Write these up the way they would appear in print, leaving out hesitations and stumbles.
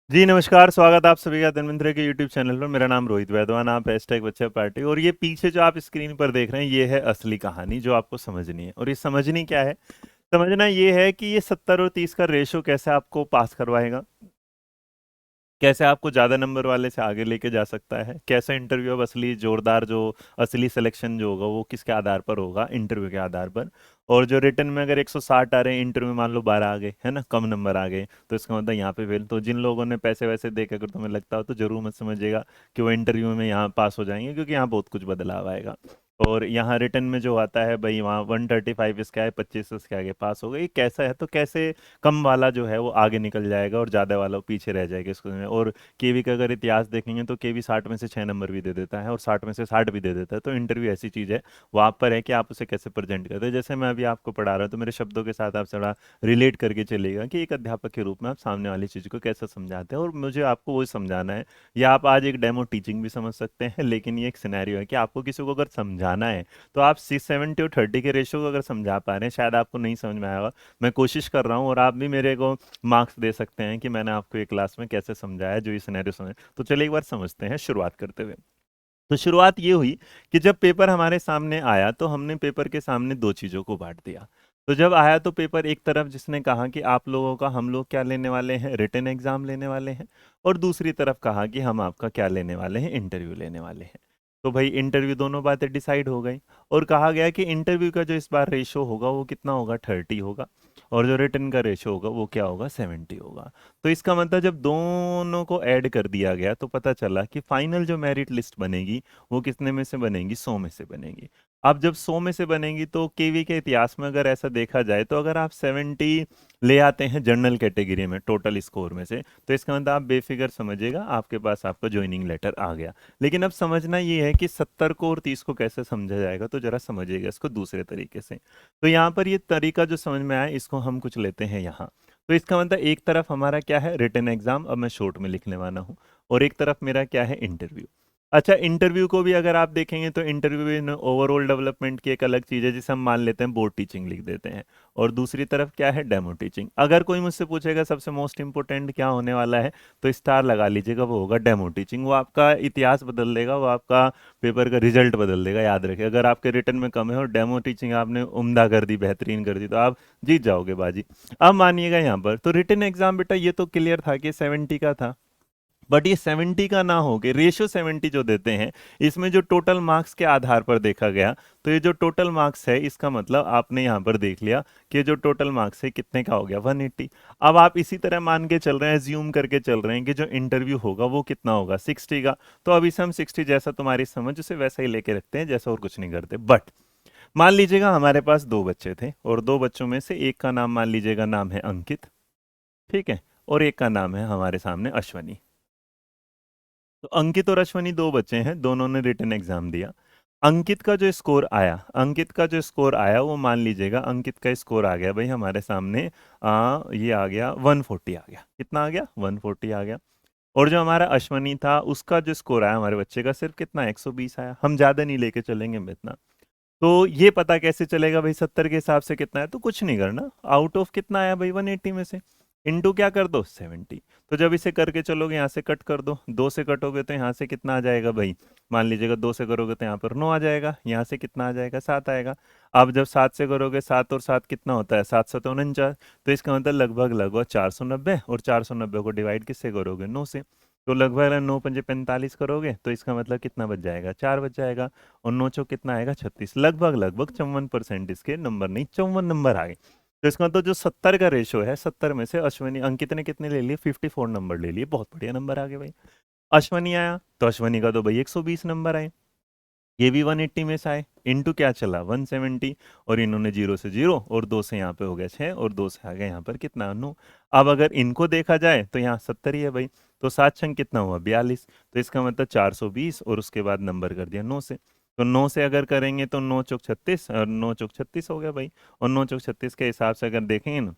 जी नमस्कार, स्वागत आप सभी का धन्वंतरि के यूट्यूब चैनल पर। मेरा नाम रोहित वैद्वान, आप हैशटैग बच्चा पार्टी। और ये पीछे जो आप स्क्रीन पर देख रहे हैं ये है असली कहानी जो आपको समझनी है। और ये समझनी क्या है? समझना ये है कि ये 70 और 30 का रेशो कैसे आपको पास करवाएगा, कैसे आपको ज़्यादा नंबर वाले से आगे लेके जा सकता है, कैसे इंटरव्यू अब असली जोरदार जो असली सिलेक्शन जो होगा वो किसके आधार पर होगा, इंटरव्यू के आधार पर। और जो रिटर्न में अगर 160 आ रहे हैं, इंटरव्यू में मान लो 12 आ गए, है ना, कम नंबर आ गए, तो इसका मतलब यहाँ पे फेल। तो जिन लोगों ने पैसे वैसे दे के अगर तुम्हें लगता हो तो जरूर मत समझिएगा कि वो इंटरव्यू में यहाँ पास हो जाएंगे, क्योंकि यहाँ बहुत कुछ बदलाव आएगा। और यहाँ रिटर्न में जो आता है भाई, वहाँ 135 इसका है, 25 इसके आगे पास हो गई। कैसा है तो कैसे कम वाला जो है वो आगे निकल जाएगा और ज़्यादा वाला पीछे रह जाएगा इसको में। और केवी का अगर इतिहास देखेंगे तो केवी 60 में से 6 नंबर भी दे देता है और 60 में से 60 भी दे देता है। तो इंटरव्यू ऐसी चीज़ है, वो आप पर है कि आप उसे कैसे प्रेजेंट करते हैं। जैसे मैं अभी आपको पढ़ा रहा हूँ तो मेरे शब्दों के साथ आप थोड़ा रिलेट करके चलेगा कि एक अध्यापक के रूप में आप सामने वाली चीज़ को कैसे समझाते हैं। और मुझे आपको वही समझाना है, या आप आज एक डेमो टीचिंग भी समझ सकते हैं, लेकिन ये एक सिनेरियो है कि आपको किसी को अगर समझाना है तो आप 670 और 30 के रेशियो को अगर समझा पा रहे हैं, शायद आपको नहीं समझ में आएगा। मैं कोशिश कर रहा हूँ और आप भी मेरे को मार्क्स दे सकते हैं कि मैंने आपको ये क्लास में कैसे समझाया, जो ये सिनेरियो समझ। तो चलिए एक बार समझते हैं शुरुआत करते हुए। तो शुरुआत ये हुई कि जब पेपर हमारे सामने आया तो हमने पेपर के सामने दो चीज़ों को बांट दिया। तो जब आया तो पेपर एक तरफ जिसने कहा कि आप लोगों का हम लोग क्या लेने वाले हैं, रिटन एग्जाम लेने वाले हैं। और दूसरी तरफ कहा कि हम आपका क्या लेने वाले हैं, इंटरव्यू लेने वाले हैं। तो भाई इंटरव्यू दोनों बातें डिसाइड हो गई। और कहा गया कि इंटरव्यू का जो इस बार रेशो होगा वो कितना होगा, 30 होगा। और जो रिटर्न का रेशो होगा वो क्या होगा, 70 होगा। तो इसका मतलब जब दोनों को ऐड कर दिया गया तो पता चला कि फाइनल जो मेरिट लिस्ट बनेगी वो कितने में से बनेगी, 100 में से बनेगी। अब जब 100 में से बनेगी तो केवी के इतिहास में अगर ऐसा देखा जाए तो अगर आप 70 ले आते हैं जनरल कैटेगरी में टोटल स्कोर में से, तो इसका मतलब आप बेफिक्र समझिएगा, आपके पास आपका ज्वाइनिंग लेटर आ गया। लेकिन अब समझना ये है कि 70 को और 30 को कैसे समझा जाएगा, तो जरा समझिएगा इसको दूसरे तरीके से। तो यहाँ पर ये तरीका जो समझ में आया इसको हम कुछ लेते हैं यहाँ। तो इसका मतलब एक तरफ हमारा क्या है, रिटन एग्जाम, अब मैं शॉर्ट में लिखने वाला हूँ। और एक तरफ मेरा क्या है, इंटरव्यू। अच्छा, इंटरव्यू को भी अगर आप देखेंगे तो इंटरव्यू भी ओवरऑल डेवलपमेंट की एक अलग चीज़ है, जिसे हम मान लेते हैं बोर्ड टीचिंग लिख देते हैं। और दूसरी तरफ क्या है, डेमो टीचिंग। अगर कोई मुझसे पूछेगा सबसे मोस्ट इंपॉर्टेंट क्या होने वाला है, तो स्टार लगा लीजिएगा, वो होगा डेमो टीचिंग। वो आपका इतिहास बदल देगा, वो आपका पेपर का रिजल्ट बदल देगा। याद रखिए, अगर आपके रिटर्न में कम है और डेमो टीचिंग आपने उम्दा कर दी, बेहतरीन कर दी, तो आप जीत जाओगे बाजी। अब मानिएगा यहाँ पर तो रिटन एग्जाम बेटा ये तो क्लियर था कि 70 का था। बट ये 70 का ना हो के रेशियो 70 जो देते हैं, इसमें जो टोटल मार्क्स के आधार पर देखा गया। तो ये जो टोटल मार्क्स है इसका मतलब आपने यहाँ पर देख लिया कि जो टोटल मार्क्स है कितने का हो गया, 180। अब आप इसी तरह मान के चल रहे हैं, ज्यूम करके चल रहे हैं कि जो इंटरव्यू होगा वो कितना होगा, 60 का। तो अब इसे हम 60 जैसा तुम्हारी समझ उसे वैसा ही लेके रखते हैं जैसा, और कुछ नहीं करते। बट मान लीजिएगा हमारे पास दो बच्चे थे और दो बच्चों में से एक का नाम मान लीजिएगा नाम है अंकित, ठीक है, और एक का नाम है हमारे सामने अश्वनी। तो अंकित और अश्वनी दो बच्चे हैं, दोनों ने रिटन एग्जाम दिया। अंकित का जो स्कोर आया वो मान लीजिएगा, अंकित का स्कोर आ गया भाई हमारे सामने, ये आ गया 140 आ गया। कितना आ गया, 140 आ गया। और जो हमारा अश्वनी था उसका जो स्कोर आया हमारे बच्चे का सिर्फ कितना, 120 आया। हम ज्यादा नहीं लेके चलेंगे इतना। तो ये पता कैसे चलेगा भाई 70 के हिसाब से कितना है, तो कुछ नहीं करना, आउट ऑफ कितना आया भाई 180 में से इनटू क्या कर दो, 70। तो जब इसे करके चलोगे यहाँ से कट कर दो, दो से कटोगे तो यहाँ से कितना आ जाएगा भाई, मान लीजिएगा दो से करोगे तो यहाँ पर 9 आ जाएगा, यहाँ से कितना आ जाएगा, 7 आएगा। अब जब 7 से करोगे, 7 और 7 कितना होता है, 7 7 49। तो इसका मतलब लगभग लगभग 490, और 490 को डिवाइड किससे करोगे, 9 से। तो लगभग 9 पंजे 45 करोगे तो इसका मतलब कितना बच जाएगा, 4 बच जाएगा। और 9 चौक कितना आएगा, 36। लगभग लगभग 54% इसके नंबर नहीं, 54 नंबर आ गए। तो इसका मतलब जो 70 का रेशो है, 70 में से अश्वनी अंकित ने कितने ले लिए, 54 नंबर ले लिए। बहुत बढ़िया नंबर आ गए भाई। अश्वनी आया तो अश्वनी का तो भाई 120 नंबर आए। ये भी 180 में से आए, इनटू क्या चला, 170। और इन्होंने जीरो से जीरो और दो से यहाँ पे हो गया 6, और दो से आ गया यहाँ पर कितना, 9। अब अगर इनको देखा जाए तो यहाँ 70 ही है भाई। तो 7 छंग कितना हुआ, 42। तो इसका मतलब 420, और उसके बाद नंबर कर दिया 9 से। तो 9 से अगर करेंगे तो 9 चौक 36, और 9 चौक 36 हो गया भाई। और 9 चौक 36 के हिसाब से अगर देखेंगे ना,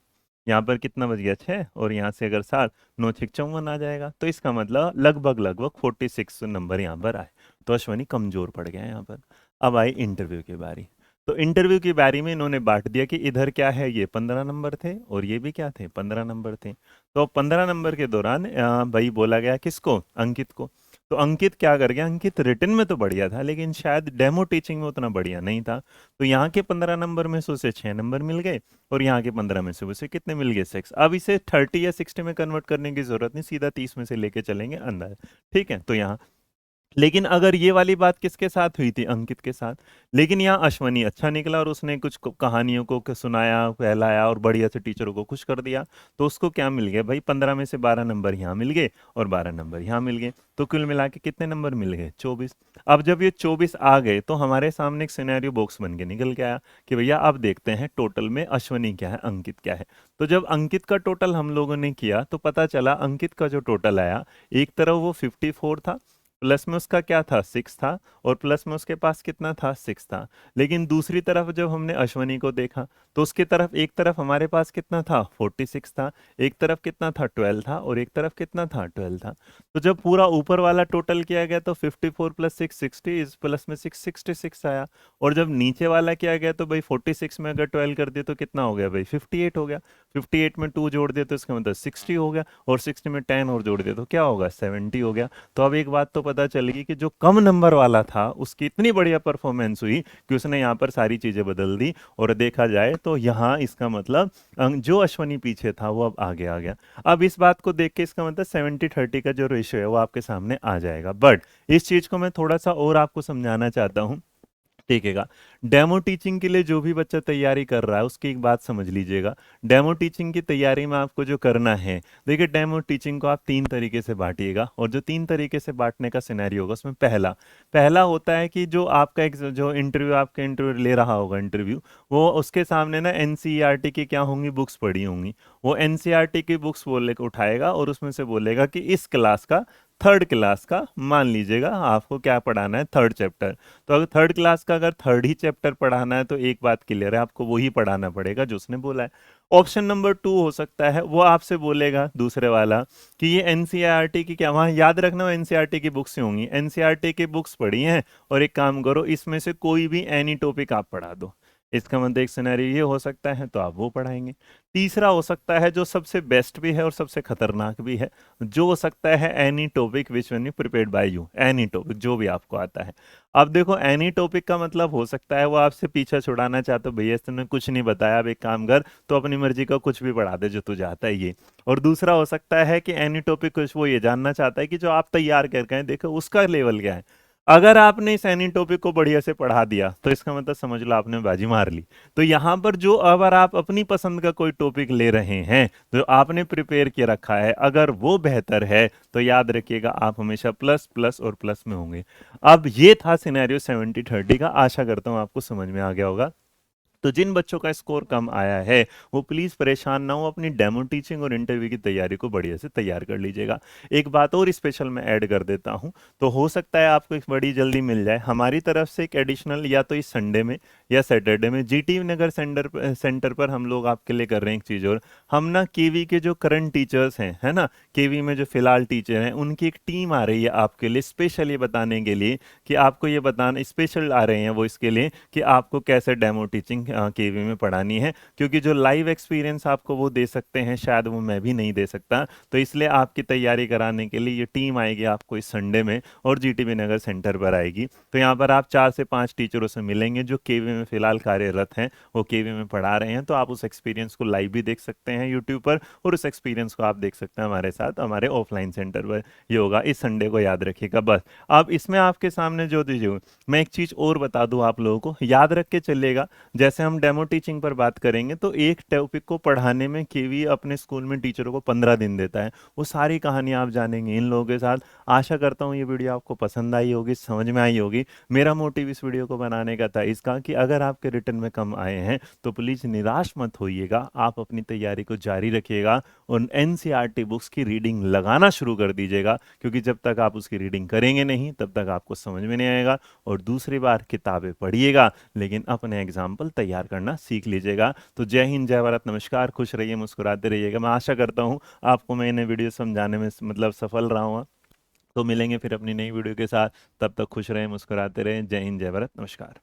यहाँ पर कितना बच गया, 6, और यहाँ से अगर 7, 9 छक 54 आ जाएगा। तो इसका मतलब लगभग लगभग 46 नंबर यहाँ पर आए। तो अश्वनी कमजोर पड़ गया यहाँ पर। अब आई इंटरव्यू की बारी। तो इंटरव्यू की बारी में इन्होंने बांट दिया कि इधर क्या है, ये 15 नंबर थे और ये भी क्या थे, 15 नंबर थे। तो 15 नंबर के दौरान भाई बोला गया किसको, अंकित को। तो अंकित क्या कर गया, अंकित रिटर्न में तो बढ़िया था लेकिन शायद डेमो टीचिंग में उतना बढ़िया नहीं था। तो यहाँ के 15 नंबर में से उसे 6 नंबर मिल गए और यहाँ के 15 में से उसे कितने मिल गए, 6। अब इसे 30 या 60 में कन्वर्ट करने की जरूरत नहीं, सीधा 30 में से लेके चलेंगे अंदर। ठीक है, तो यहाँ लेकिन अगर ये वाली बात किसके साथ हुई थी, अंकित के साथ। लेकिन यहाँ अश्वनी अच्छा निकला और उसने कुछ कहानियों को सुनाया, फैलाया और बढ़िया से टीचरों को खुश कर दिया। तो उसको क्या मिल गया भाई, 15 में से 12 नंबर यहाँ मिल गए और 12 नंबर यहाँ मिल गए। तो कुल मिला के कितने नंबर मिल गए, 24। अब जब ये 24 आ गए तो हमारे सामने एक सिनेरियो बॉक्स बन के निकल के आया कि भैया अब देखते हैं टोटल में अश्वनी क्या है, अंकित क्या है। तो जब अंकित का टोटल हम लोगों ने किया तो पता चला अंकित का जो टोटल आया, एक तरफ वो 54 था, प्लस में उसका क्या था, 6 था, और प्लस में उसके पास कितना था, 6 था। लेकिन दूसरी तरफ जब हमने अश्वनी को देखा तो उसके तरफ, एक तरफ हमारे पास कितना था, 46 था, एक तरफ कितना था, 12 था, और एक तरफ कितना था, 12 था। तो जब पूरा ऊपर वाला टोटल किया गया तो 54 प्लस 6 60, इस प्लस में 6 66 आया। और जब नीचे वाला किया गया तो भाई 46 में अगर 12 कर दिए तो कितना हो गया भाई, 58 हो गया। 58 में 2 जोड़ दिए तो इसका मतलब 60 हो गया, और 60 में 10 और जोड़ दिए तो क्या होगा, 70 हो गया। तो अब एक बात तो पता चलेगी कि जो कम नंबर वाला था उसकी इतनी बढ़िया परफॉर्मेंस हुई कि उसने यहाँ पर सारी चीजें बदल दी। और देखा जाए तो यहाँ इसका मतलब जो अश्वनी पीछे था वो अब आगे आ गया। अब इस बात को देख के इसका मतलब 70-30 का जो रेशियो है वो आपके सामने आ जाएगा। बट इस चीज को मैं थोड़ा सा और आपको समझाना चाहता हूँ, देखिएगा। डेमो टीचिंग के लिए जो भी बच्चा तैयारी कर रहा है उसकी एक बात समझ लीजिएगा। डेमो टीचिंग की तैयारी में आपको जो करना है, देखिए डेमो टीचिंग को आप 3 तरीके से बांटिएगा, और जो 3 तरीके से बांटने का सिनेरियो होगा उसमें पहला पहला होता है कि जो आपका एक जो इंटरव्यू, आपके इंटरव्यू ले रहा होगा इंटरव्यू, वो उसके सामने ना एनसीईआरटी की क्या होंगी, बुक्स पड़ी होंगी। वो एनसीईआरटी की बुक्स बोले के उठाएगा और उसमें से बोलेगा कि इस क्लास का, थर्ड क्लास का, मान लीजिएगा आपको क्या पढ़ाना है, थर्ड चैप्टर। तो अगर थर्ड क्लास का अगर थर्ड ही चैप्टर पढ़ाना है तो एक बात क्लियर है, आपको वही पढ़ाना पड़ेगा जो उसने बोला है। ऑप्शन नंबर 2 हो सकता है, वो आपसे बोलेगा दूसरे वाला कि ये एनसीईआरटी की, क्या वहाँ याद रखना वो एनसीईआरटी की बुक्स ही होंगी, एनसीईआरटी की बुक्स पढ़ी हैं और एक काम करो इसमें से कोई भी एनी टॉपिक आप पढ़ा दो। इसका मतलब एक सिनेरियो ये हो सकता है, तो आप वो पढ़ाएंगे। तीसरा हो सकता है जो सबसे बेस्ट भी है और सबसे खतरनाक भी है, जो हो सकता है any topic which one you prepared by you, any topic जो भी आपको आता है। अब देखो एनी टॉपिक का मतलब हो सकता है वो आपसे पीछा छुड़ाना चाहते हो, भैया तुमने कुछ नहीं बताया, अब एक काम कर तो अपनी मर्जी का कुछ भी पढ़ा दे जो तुझे आता है ये। और दूसरा हो सकता है कि एनी टॉपिक कुछ वो ये जानना चाहता है कि जो आप तैयार करके आए, देखो उसका लेवल क्या है। अगर आपने इस एनी टॉपिक को बढ़िया से पढ़ा दिया तो इसका मतलब समझ लो आपने बाजी मार ली। तो यहाँ पर जो, अगर आप अपनी पसंद का कोई टॉपिक ले रहे हैं जो आपने प्रिपेयर किया रखा है, अगर वो बेहतर है तो याद रखिएगा आप हमेशा प्लस प्लस और प्लस में होंगे। अब ये था सिनेरियो 70-30 का, आशा करता हूँ आपको समझ में आ गया होगा। तो जिन बच्चों का स्कोर कम आया है वो प्लीज परेशान ना हो, अपनी डेमो टीचिंग और इंटरव्यू की तैयारी को बढ़िया से तैयार कर लीजिएगा। एक बात और स्पेशल मैं ऐड कर देता हूं, तो हो सकता है आपको एक बड़ी जल्दी मिल जाए हमारी तरफ से एक एडिशनल, या तो इस संडे में या सैटरडे में जीटी नगर सेंटर पर हम लोग आपके लिए कर रहे हैं एक चीज और। हम ना केवी के जो करंट टीचर्स हैं, है ना, केवी में जो फिलहाल टीचर हैं, उनकी एक टीम आ रही है आपके लिए स्पेशल ये बताने के लिए कि आपको ये बताना, स्पेशल आ रहे हैं वो इसके लिए कि आपको कैसे डेमो टीचिंग केवी में पढ़ानी है। क्योंकि जो लाइव एक्सपीरियंस आपको वो दे सकते हैं शायद वो मैं भी नहीं दे सकता, तो इसलिए आपकी तैयारी कराने के लिए ये टीम आएगी आपको इस संडे में और जीटीबी नगर सेंटर पर आएगी। तो यहाँ पर आप 4 से 5 टीचरों से मिलेंगे जो केवी में फिलहाल कार्यरत हैं, वो केवी में पढ़ा रहे हैं। तो आप उस एक्सपीरियंस को लाइव भी देख सकते हैं यूट्यूब पर, और उस एक्सपीरियंस को आप देख सकते हैं हमारे साथ हमारे ऑफलाइन सेंटर पर। ये होगा इस संडे को, याद रखिएगा बस। अब इसमें आपके सामने जो दीजिए, मैं एक चीज और बता दूं आप लोगों को, याद रख के चलिएगा। जैसे हम डेमो टीचिंग पर बात करेंगे तो एक टॉपिक को पढ़ाने में केवी अपने स्कूल में टीचरों को 15 दिन देता है। वो सारी कहानी आप जानेंगे इन लोगों के साथ। आशा करता हूँ ये वीडियो आपको पसंद आई होगी, समझ में आई होगी। मेरा मोटिव इस वीडियो को बनाने का था इसका कि अगर आपके रिटर्न में कम आए हैं तो प्लीज निराश मत होइएगा, आप अपनी तैयारी को जारी रखिएगा और एनसीईआरटी बुक्स की रीडिंग लगाना शुरू कर दीजिएगा। क्योंकि जब तक आप उसकी रीडिंग करेंगे नहीं तब तक आपको समझ में नहीं आएगा। और दूसरी बार किताबें पढ़िएगा लेकिन अपने एग्जाम्पल तैयार करना सीख लीजिएगा। तो जय हिंद, जय भारत, नमस्कार, खुश रहिए, मुस्कुराते रहिएगा। मैं आशा करता हूँ आपको मैंने वीडियो समझाने में मतलब सफल रहा हूँ। तो मिलेंगे फिर अपनी नई वीडियो के साथ, तब तक खुश रहें, मुस्कुराते रहें। जय हिंद, जय भारत, नमस्कार।